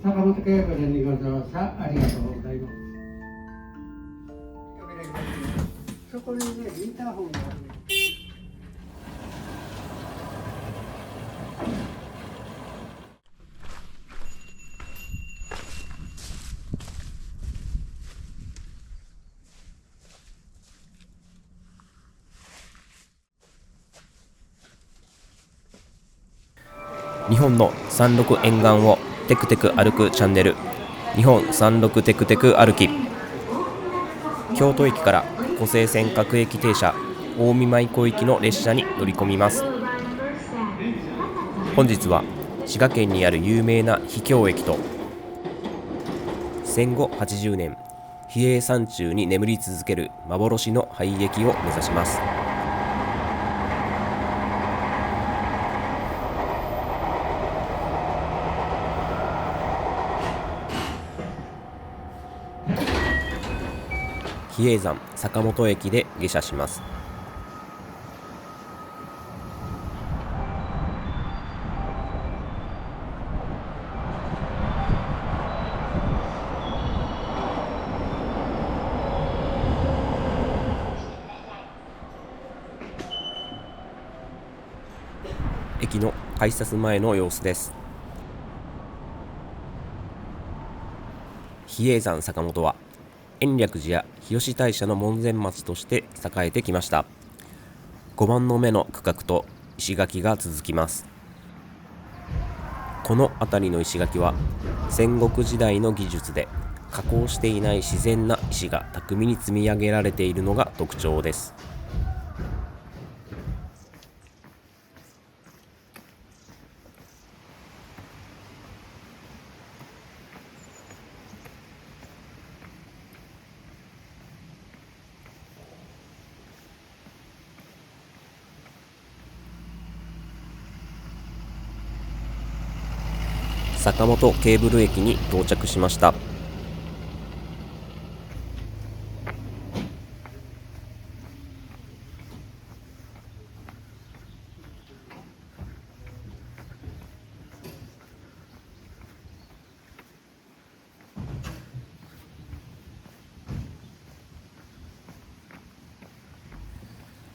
坂本ケーブルにご乗車ありがとうございます。そこにね、インターホンがある。日本の山麓沿岸をテクテク歩くチャンネル、日本山麓テクテク歩き。京都駅から湖西線各駅停車近江舞子行きの列車に乗り込みます。本日は滋賀県にある有名な秘境駅と戦後80年比叡山中に眠り続ける幻の廃駅を目指します。比叡山坂本駅で下車します。駅の改札前の様子です。比叡山坂本は延暦寺や日吉大社の門前町として栄えてきました。5番の目の区画と石垣が続きます。この辺りの石垣は戦国時代の技術で加工していない自然な石が巧みに積み上げられているのが特徴です。坂本ケーブル駅に到着しました。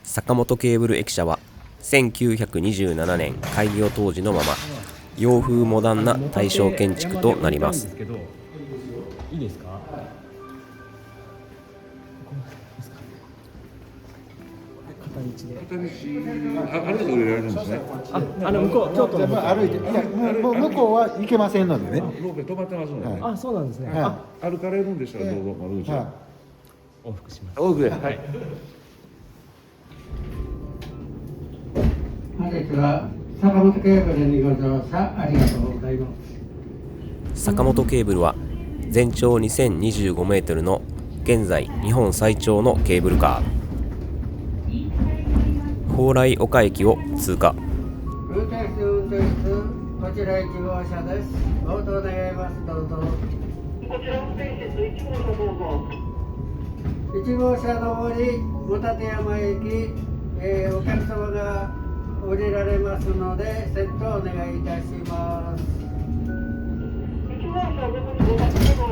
坂本ケーブル駅舎は1927年開業当時のまま洋風モダンな大正建築となります。いいですか？片道で。あれで降りられるんですね。向こう京都の歩いて、いやもう向こうは行けませんのでね。ロープ止まってますので、はいそうなんですね。は歩かれるんでしたらどうぞ窓口へ。は往復します。往復で。はい。本日は坂本ケーブルにご乗車ありがとうございます。坂本ケーブルは全長2025メートルの現在日本最長のケーブルカー。蓬莱岡駅を通過。運転室こちら1号車です。応答願います。どうぞ。こちら運転室1号車どうぞ。1号車のり本立山駅、お客様が降りられますのでセットお願いいたします。1号車どこにございますか？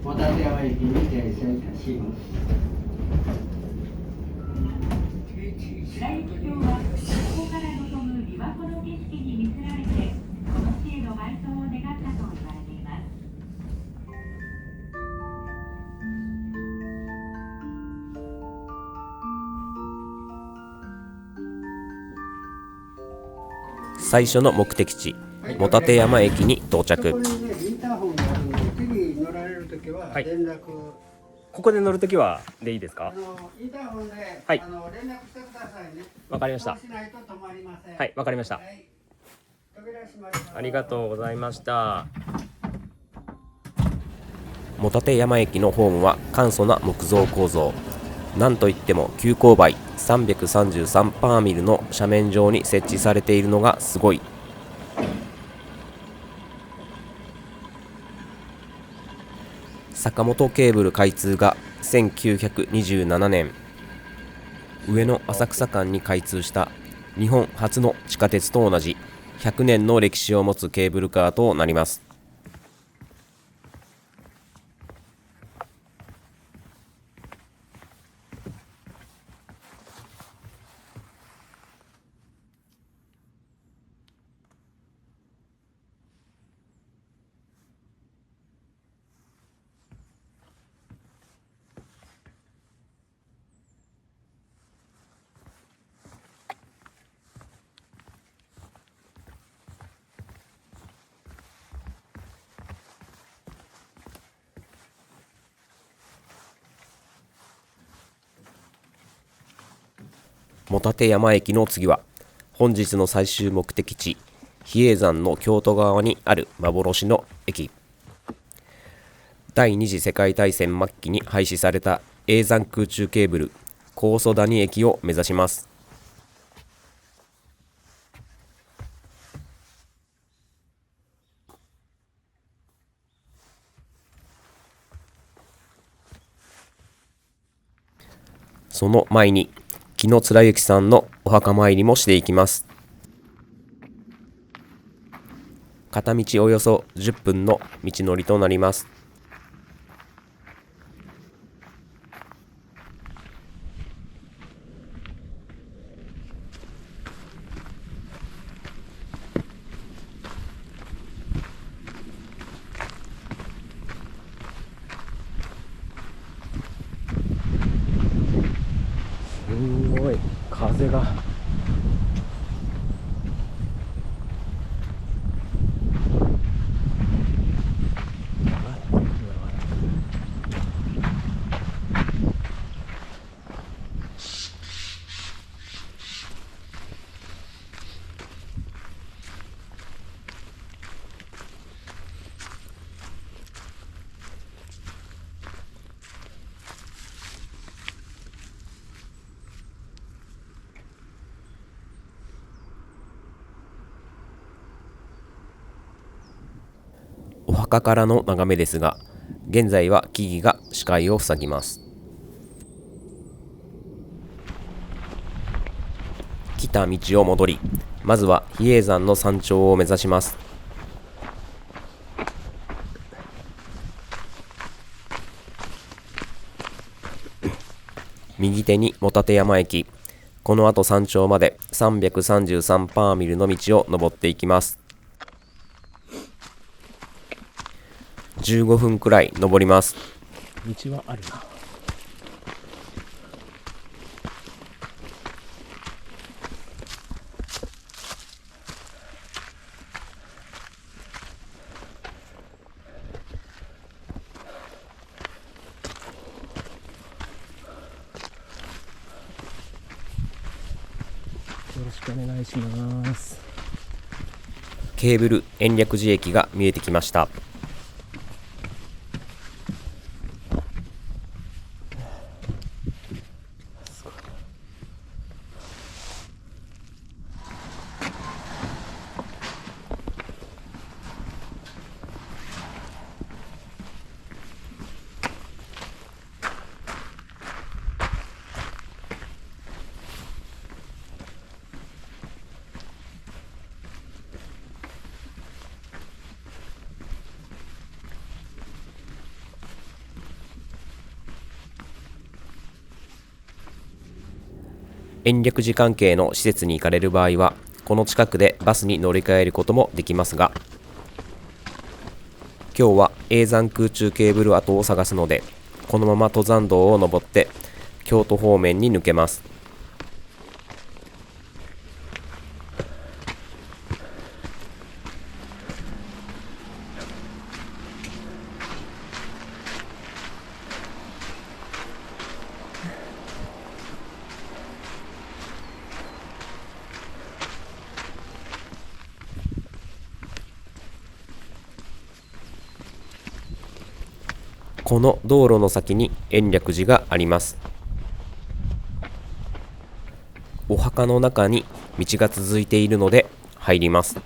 本立山駅に停車いたします。来駅橋はここから望む琵琶湖の景色に魅せられてこの地への埋葬を願ったと言われています。最初の目的地本立山駅に到着。そこにね、インターホンがあるので、次乗られるときは連絡ここで乗るときはでいいですか？インターホンで、はい連絡してくださいね。わかりましたそうしないと止まりません。はい、わかりました。はい扉閉まります。ありがとうございました。本立山駅のホームは簡素な木造構造。なんといっても急勾配333パーミルの斜面上に設置されているのがすごい。坂本ケーブル開通が1927年、上野浅草間に開通した日本初の地下鉄と同じ100年の歴史を持つケーブルカーとなります。本立山駅の次は本日の最終目的地比叡山の京都側にある幻の駅。第二次世界大戦末期に廃止された叡山空中ケーブル高曽谷駅を目指します。その前に紀貫之さんのお墓参りもしていきます。片道およそ10分の道のりとなります。すごい風が。お墓からの眺めですが、現在は木々が視界を塞ぎます。来た道を戻り、まずは比叡山の山頂を目指します。右手に本立山駅、この後山頂まで333パーミルの道を登っていきます。15分くらい登ります。道はあるな。よろしくお願いします。ケーブル延暦寺駅が見えてきました。延暦寺関係の施設に行かれる場合は、この近くでバスに乗り換えることもできますが、今日は叡山空中ケーブル跡を探すので、このまま登山道を登って京都方面に抜けます。この道路の先に延暦寺があります。お墓の中に道が続いているので入ります。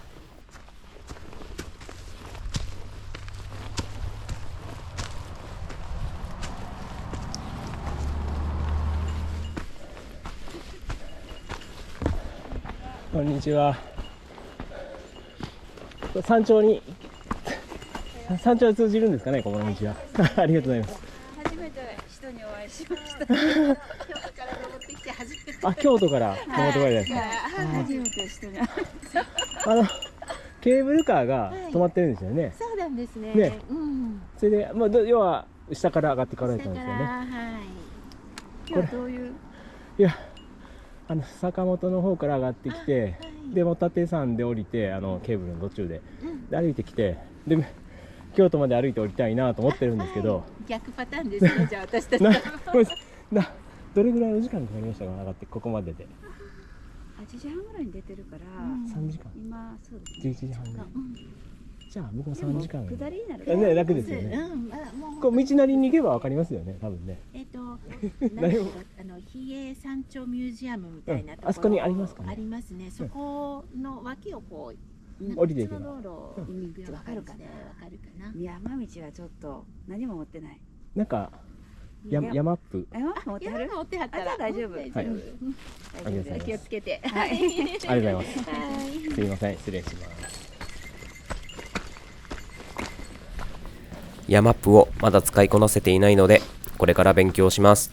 こんにちは。山頂に通じるんですかね、ここの道は。ありがとうございます。初めて人にお会いしました。京都から登ってきて初めて。あ、京都から登ってこられたんですか。初めて人に会いました。ケーブルカーが止まってるんですよね。そうなんですね。ね、うん。それで、要は下から上がってこられたんですよね。はい。今日どういう？いや、坂本の方から上がってきて、でも立山で降りて、ケーブルの途中で、で歩いてきて、で京都まで歩いて降りたいなと思ってるんですけど。逆パターンですね。じゃあ私たち。どれぐらいの時間かかりましたか、上がってここまでで。8時半ぐらいに出てるから。3時間。今そうですね。11時半ぐらい。じゃあ僕も3時間。下りになる。ね、楽ですよね。こう道なりに行けばわかりますよね、多分ね。比叡山頂ミュージアムみたいなところ、あそこにありますかね。ありますね。そこの脇をこう降りていけば。道路わかるかな。山道はちょっと何も持ってない。なんか山アップ。持ってはったら大丈夫。はい。ありがとうございます。気をつけて。はい。ありがとうございます。すいません、失礼します。ヤマップをまだ使いこなせていないので、これから勉強します。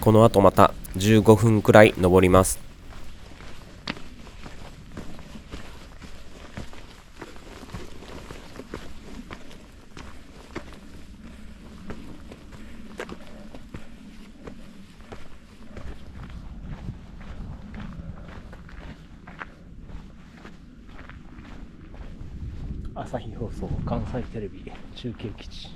この後また15分くらい登ります。朝日放送関西テレビ中継基地。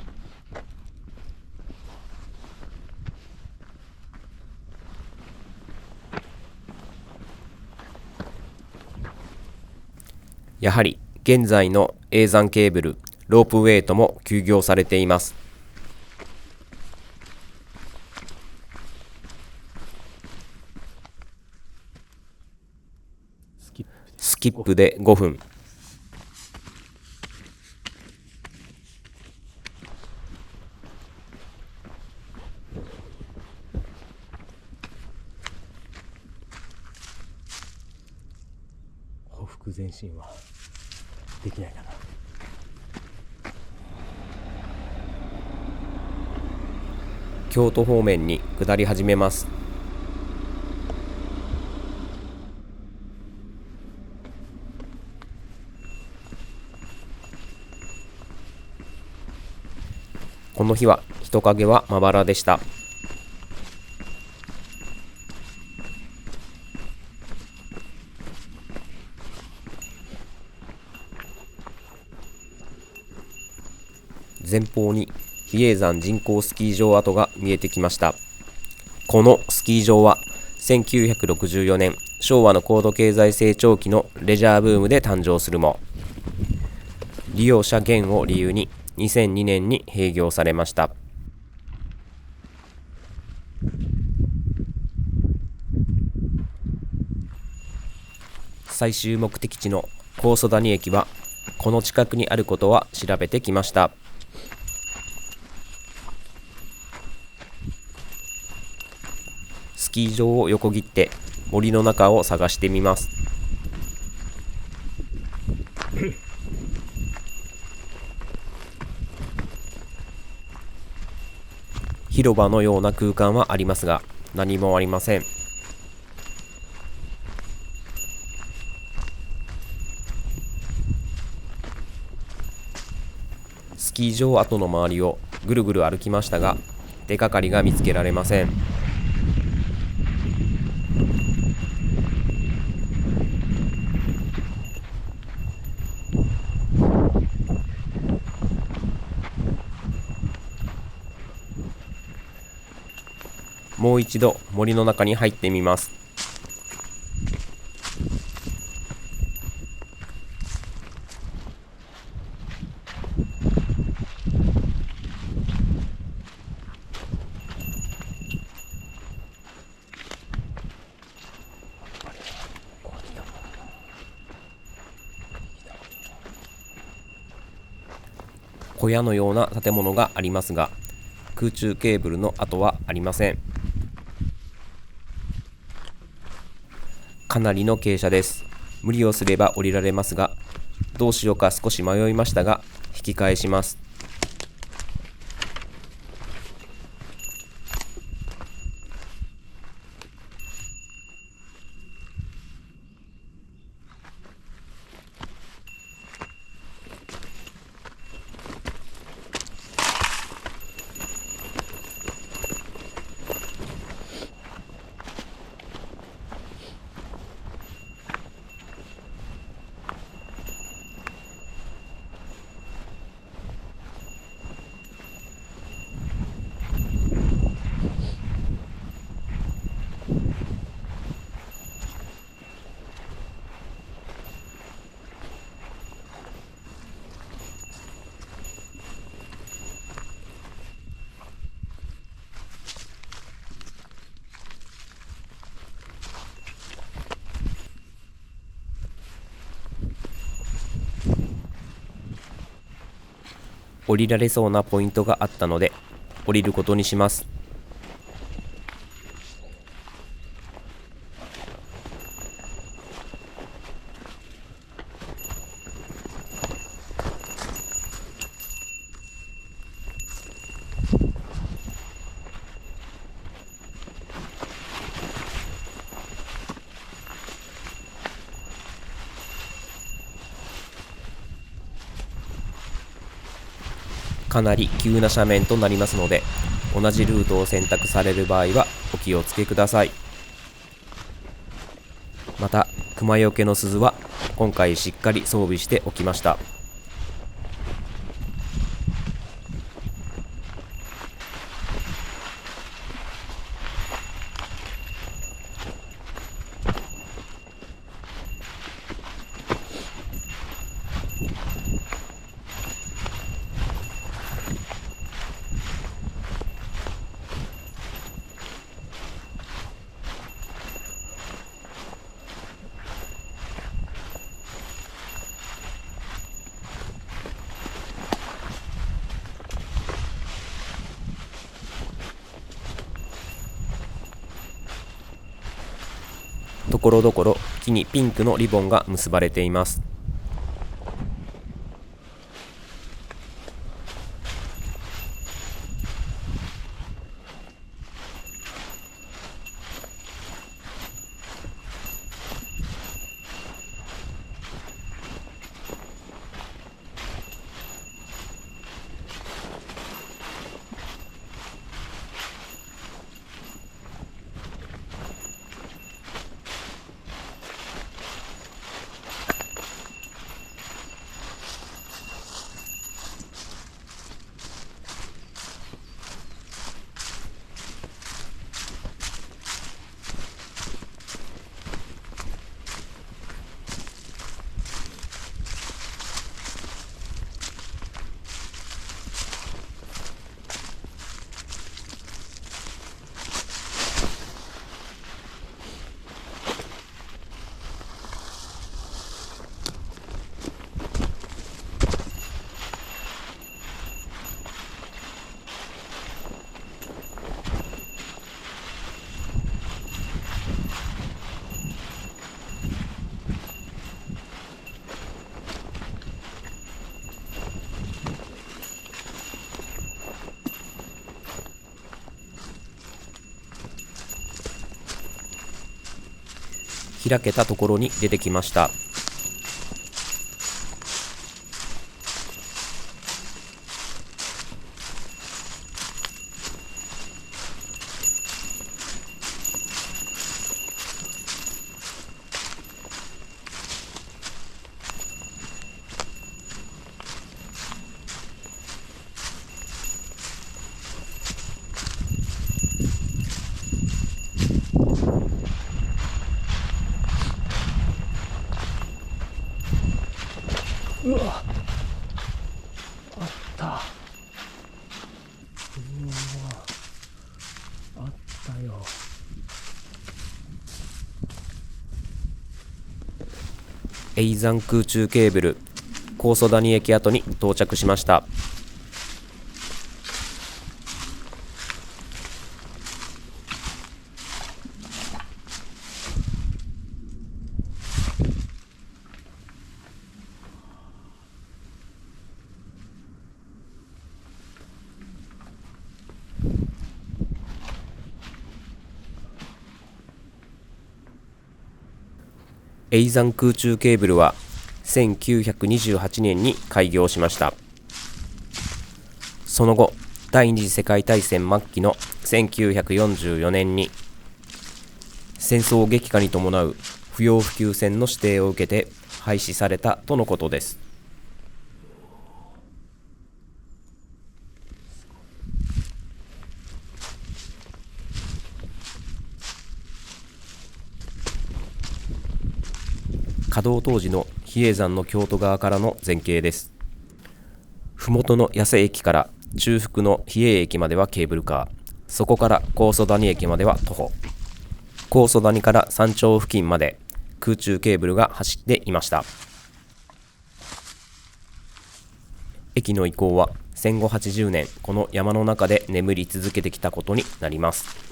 やはり現在の叡山ケーブル、ロープウェイとも休業されています。スキップで5分。匍匐前進はできないかな。京都方面に下り始めます。この日は人影はまばらでした。前方に比叡山人工スキー場跡が見えてきました。このスキー場は1964年昭和の高度経済成長期のレジャーブームで誕生するも、利用者減を理由に2002年に閉業されました。最終目的地の高曽谷駅はこの近くにあることは調べてきました。スキー場を横切って森の中を探してみます。広場のような空間はありますが、何もありません。スキー場跡の周りをぐるぐる歩きましたが、手がかりが見つけられません。もう一度森の中に入ってみます。小屋のような建物がありますが、空中ケーブルの跡はありません。かなりの傾斜です。無理をすれば降りられますが、どうしようか少し迷いましたが、引き返します。降りられそうなポイントがあったので降りることにします。かなり急な斜面となりますので、同じルートを選択される場合はお気をつけください。また、熊よけの鈴は今回しっかり装備しておきました。ところどころ木にピンクのリボンが結ばれています。開けたところに出てきました。うわ、あった。うわ、あったよ。叡山空中ケーブル高曽谷駅跡に到着しました。叡山空中ケーブルは1928年に開業しました。その後、第二次世界大戦末期の1944年に戦争激化に伴う不要不急線の指定を受けて廃止されたとのことです。稼働当時の比叡山の京都側からの全景です。麓の八瀬駅から中腹の比叡駅まではケーブルカー、そこから高曽谷駅までは徒歩、高曽谷から山頂付近まで空中ケーブルが走っていました。駅の遺構は戦後80年この山の中で眠り続けてきたことになります。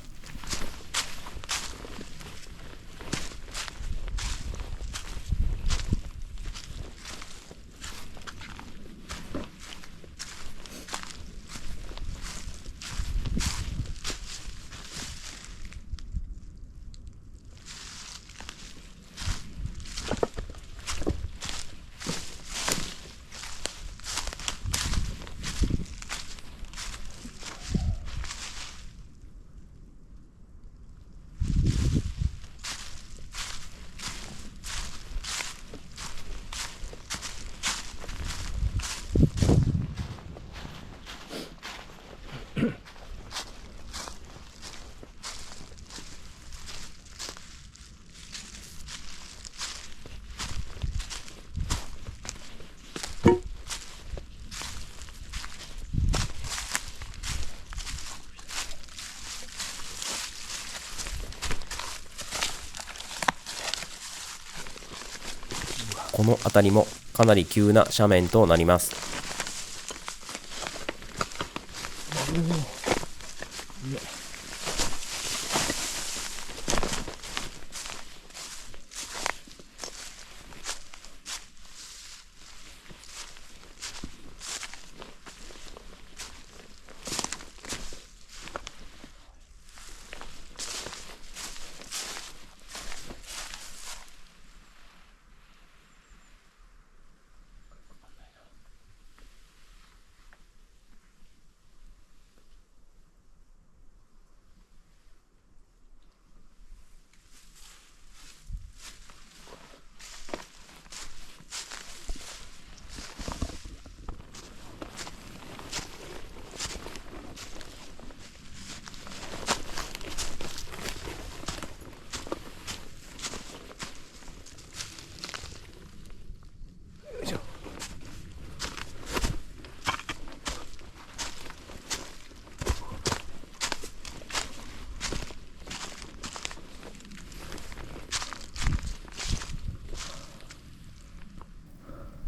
この辺りもかなり急な斜面となります。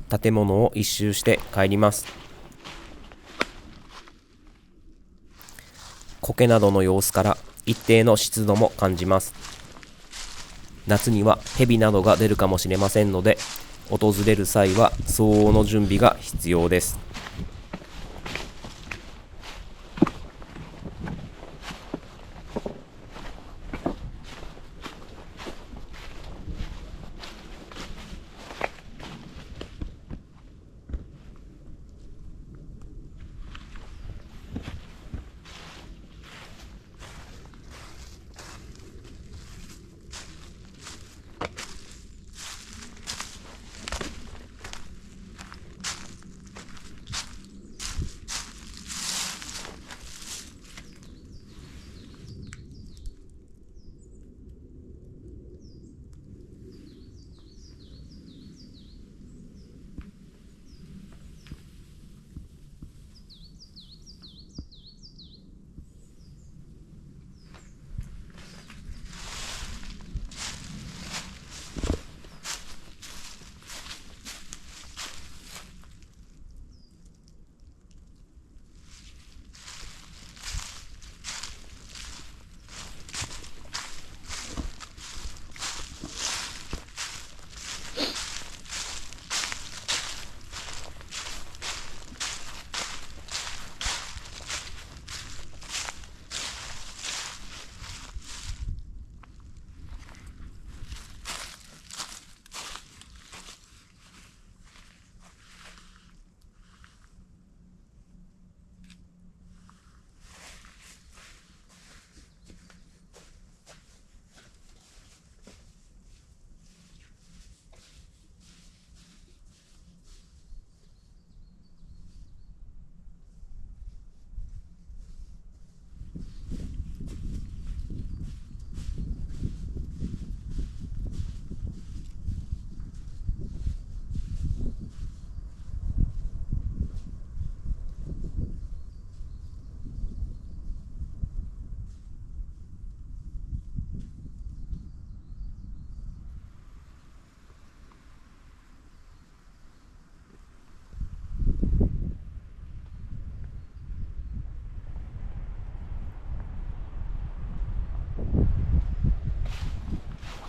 建物を一周して帰ります。苔などの様子から一定の湿度も感じます。夏には蛇などが出るかもしれませんので、訪れる際は相応の準備が必要です。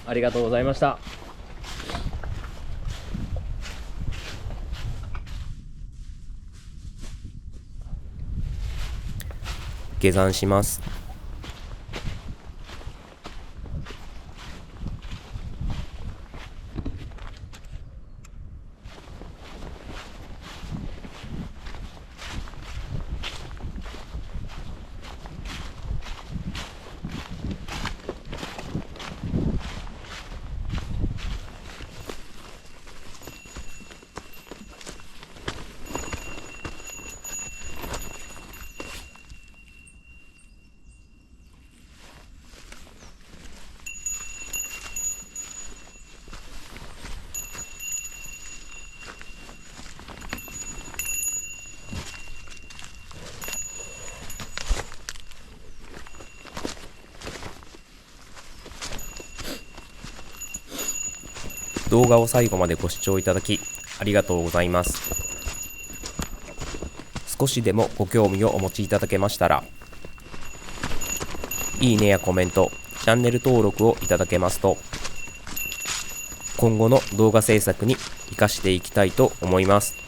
ありがとうございました。下山します。動画を最後までご視聴いただきありがとうございます。少しでもご興味をお持ちいただけましたら、いいねやコメント、チャンネル登録をいただけますと、今後の動画制作に活かしていきたいと思います。